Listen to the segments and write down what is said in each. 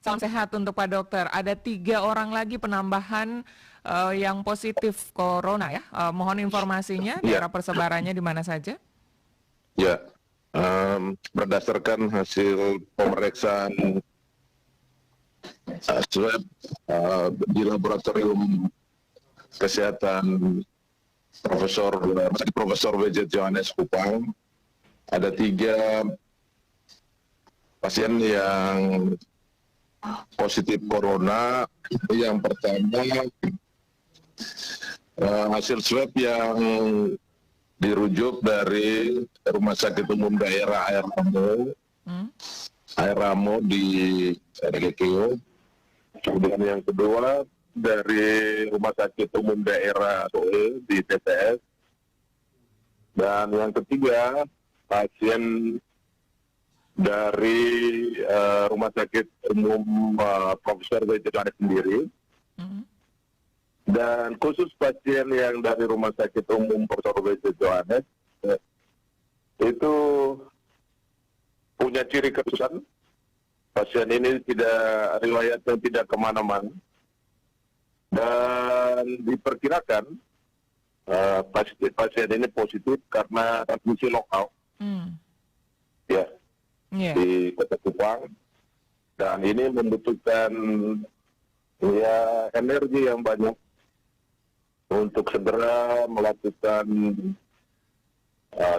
Salam sehat untuk Pak Dokter. Ada 3 orang lagi penambahan yang positif corona ya. Mohon informasinya, Ya, daerah persebarannya di mana saja? ya. Berdasarkan hasil pemeriksaan swab di laboratorium kesehatan Profesor W.J. Johannes Kupang, ada 3 pasien yang positif corona. Yang pertama, hasil swab yang dirujuk dari Rumah Sakit Umum Daerah Air Ramo di RGKO. Kemudian yang kedua dari Rumah Sakit Umum Daerah SOE di TTS. Dan yang ketiga, pasien dari Rumah Sakit Umum Profesor W.J. Johannes sendiri. Dan khusus pasien yang dari Rumah Sakit Umum Profesor W.J. Johannes itu punya ciri khususan. Pasien ini riwayatnya tidak kemana-mana, dan diperkirakan pasien ini positif karena transmisi lokal di Kota Kupang, dan ini membutuhkan energi yang banyak untuk segera melakukan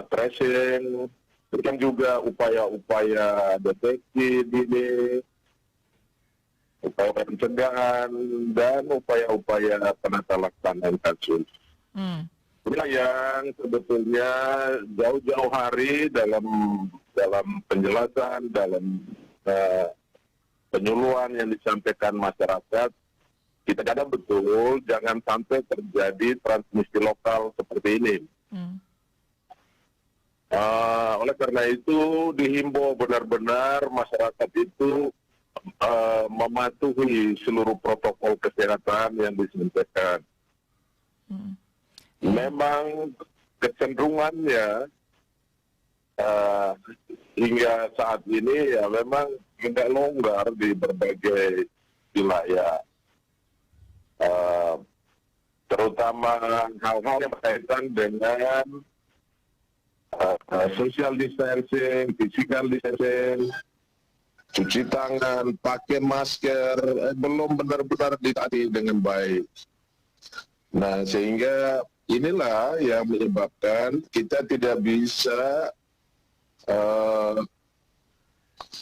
tracing, dan juga upaya-upaya deteksi dini, upaya pencegahan, dan upaya-upaya penata laksanaan kasus. Inilah yang sebetulnya jauh-jauh hari dalam penjelasan, dalam penyuluhan yang disampaikan masyarakat, kita cadang betul jangan sampai terjadi transmisi lokal seperti ini. Oleh karena itu dihimbau benar-benar masyarakat itu mematuhi seluruh protokol kesehatan yang disampaikan. Memang kecenderungannya hingga saat ini ya memang tidak longgar di berbagai wilayah, terutama hal-hal yang berkaitan dengan social distancing, physical distancing, cuci tangan, pakai masker, belum benar-benar ditaati dengan baik. Nah, sehingga inilah yang menyebabkan kita tidak bisa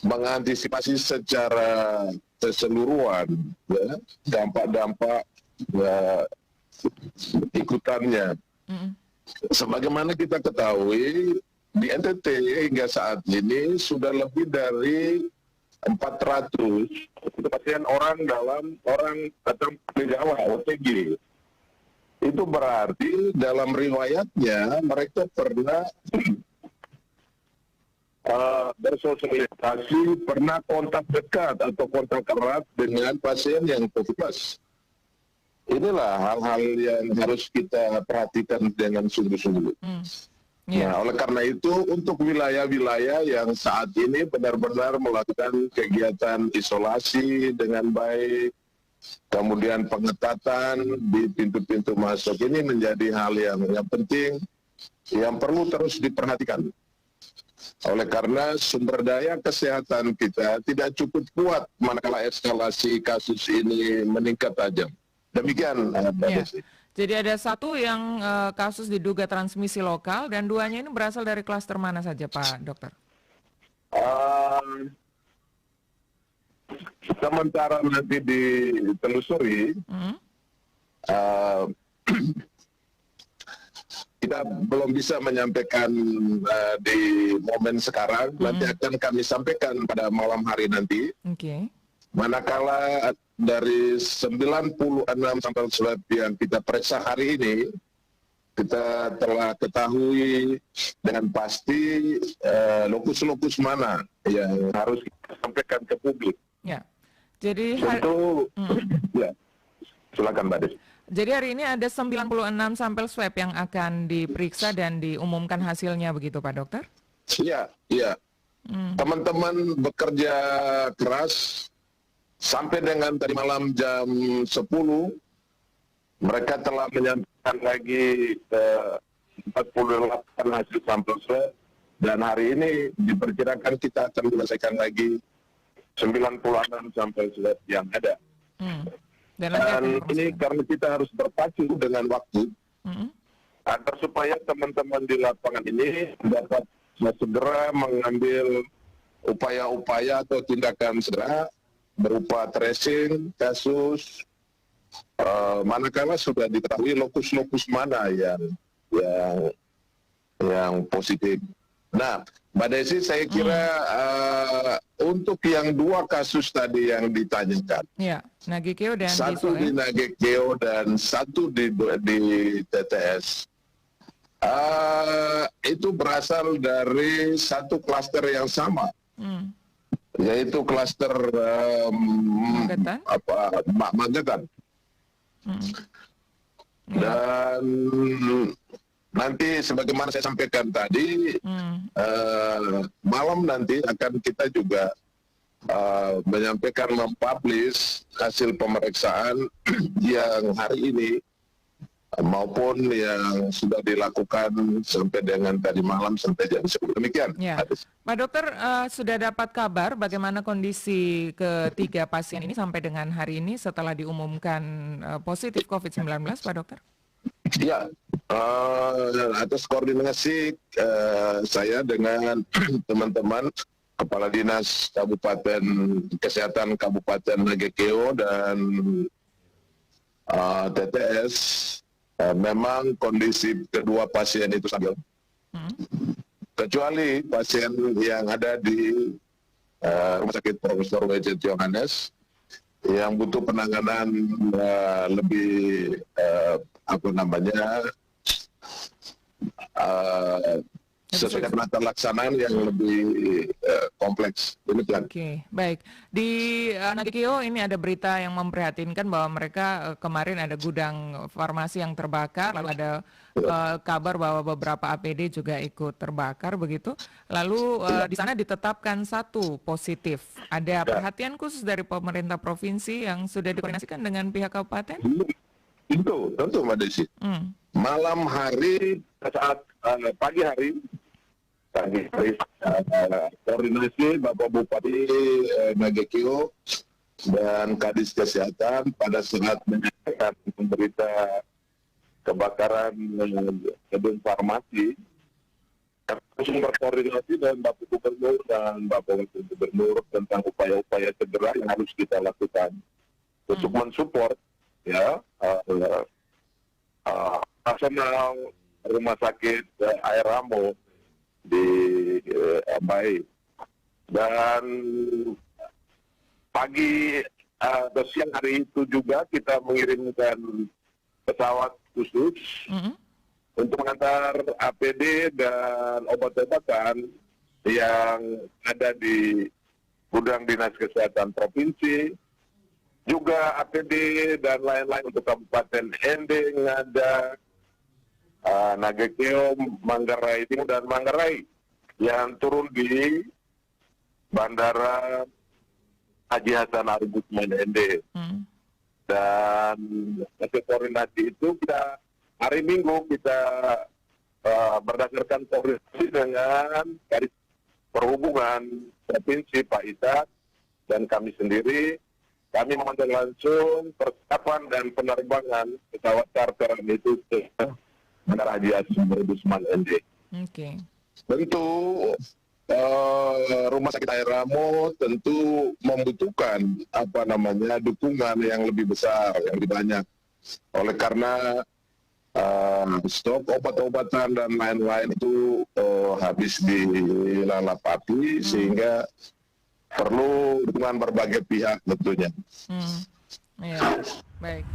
mengantisipasi secara keseluruhan dampak-dampak ikutannya. Sebagaimana kita ketahui, di NTT hingga saat ini sudah lebih dari 400 pasien orang datang ke Jawa OTG. Itu berarti dalam riwayatnya mereka pernah bersosialisasi, pernah kontak dekat atau kontak erat dengan pasien yang COVID-19. Inilah hal-hal yang harus kita perhatikan dengan sungguh-sungguh. Nah, oleh karena itu untuk wilayah-wilayah yang saat ini benar-benar melakukan kegiatan isolasi dengan baik, kemudian pengetatan di pintu-pintu masuk, ini menjadi hal yang penting, yang perlu terus diperhatikan. Oleh karena sumber daya kesehatan kita tidak cukup kuat manakala eskalasi kasus ini meningkat tajam. Demikian, Jadi ada 1 yang kasus diduga transmisi lokal, dan 2-nya ini berasal dari klaster mana saja, Pak Dokter? Sementara nanti ditelusuri, kita belum bisa menyampaikan di momen sekarang. Nanti akan kami sampaikan pada malam hari nanti. Manakala dari 96 sampel swab yang kita periksa hari ini, kita telah ketahui dengan pasti lokus-lokus mana yang harus kita sampaikan ke publik. Ya, jadi tentu, ya, silakan Mbak Desi. Jadi hari ini ada 96 sampel swab yang akan diperiksa dan diumumkan hasilnya, begitu Pak Dokter? Iya, iya. Teman-teman bekerja keras Sampai dengan tadi malam jam 10, mereka telah menyampaikan lagi 48 hasil sampel swab, dan hari ini diperkirakan kita akan menyelesaikan lagi 96 sampel swab yang ada. Dan ini karena kita harus berpacu dengan waktu, agar supaya teman-teman di lapangan ini dapat segera mengambil upaya-upaya atau tindakan segera berupa tracing kasus, manakala sudah diketahui lokus-lokus mana yang positif. Nah, Mbak Desi, saya kira untuk yang 2 kasus tadi yang ditanyakan, ya, Nagekeo dan satu di Nagekeo dan satu di TTS, itu berasal dari satu klaster yang sama, yaitu klaster Magetan. Dan nanti sebagaimana saya sampaikan tadi, malam nanti akan kita juga menyampaikan, mempublish hasil pemeriksaan yang hari ini maupun yang sudah dilakukan sampai dengan tadi malam sampai jam 10. Demikian. Ya. Pak Dokter, sudah dapat kabar bagaimana kondisi ketiga pasien ini sampai dengan hari ini setelah diumumkan positif COVID-19, Pak Dokter? Ya, atas koordinasi saya dengan teman-teman Kepala Dinas Kabupaten Kesehatan Kabupaten Nagekeo dan TTS, memang kondisi kedua pasien itu stabil. Kecuali pasien yang ada di Rumah Sakit Profesor W.J. Yohanes yang butuh penanganan lebih sesuai dengan pelaksanaan yang lebih kompleks. Demikian. Oke, baik. Di Nagekeo ini ada berita yang memprihatinkan bahwa mereka kemarin ada gudang farmasi yang terbakar, lalu ada kabar bahwa beberapa APD juga ikut terbakar begitu. Lalu di sana ditetapkan 1 positif. Ada perhatian khusus dari pemerintah provinsi yang sudah dikoordinasikan dengan pihak kabupaten? Tentu Mbak Desi. Malam hari, saat pagi hari, koordinasi Bapak Bupati Nagekeo dan Kadis Kesehatan pada saat menyampaikan berita kebakaran gedung farmasi, langsung berkoordinasi dengan Bapak Gubernur dan Bapak Wakil Gubernur tentang upaya-upaya segera yang harus kita lakukan untuk mensupport personal Rumah Sakit Air Ramo di Ambai. Dan pagi atau siang hari itu juga kita mengirimkan pesawat khusus untuk mengantar APD dan obat-obatan yang ada di gudang Dinas Kesehatan Provinsi, juga APD dan lain-lain untuk Kabupaten ND, Ngada, Nagekeo, Manggarai Timur dan Manggarai yang turun di Bandara Haji Hasan Arugusman ND. Dan hasil koordinasi itu kita hari Minggu kita berdasarkan koordinasi dengan Kadis Perhubungan Provinsi Pak Isak dan kami sendiri, kami memantau langsung persiapan dan penerbangan pesawat charter itu ke Bandara Haji Hasan Arugusman ND. Oke. Tentu Rumah Sakit Air Ramo tentu membutuhkan dukungan yang lebih besar, yang lebih banyak. Oleh karena stok obat-obatan dan lain-lain itu habis dilalap api, sehingga perlu dukungan berbagai pihak tentunya. Ya, baik.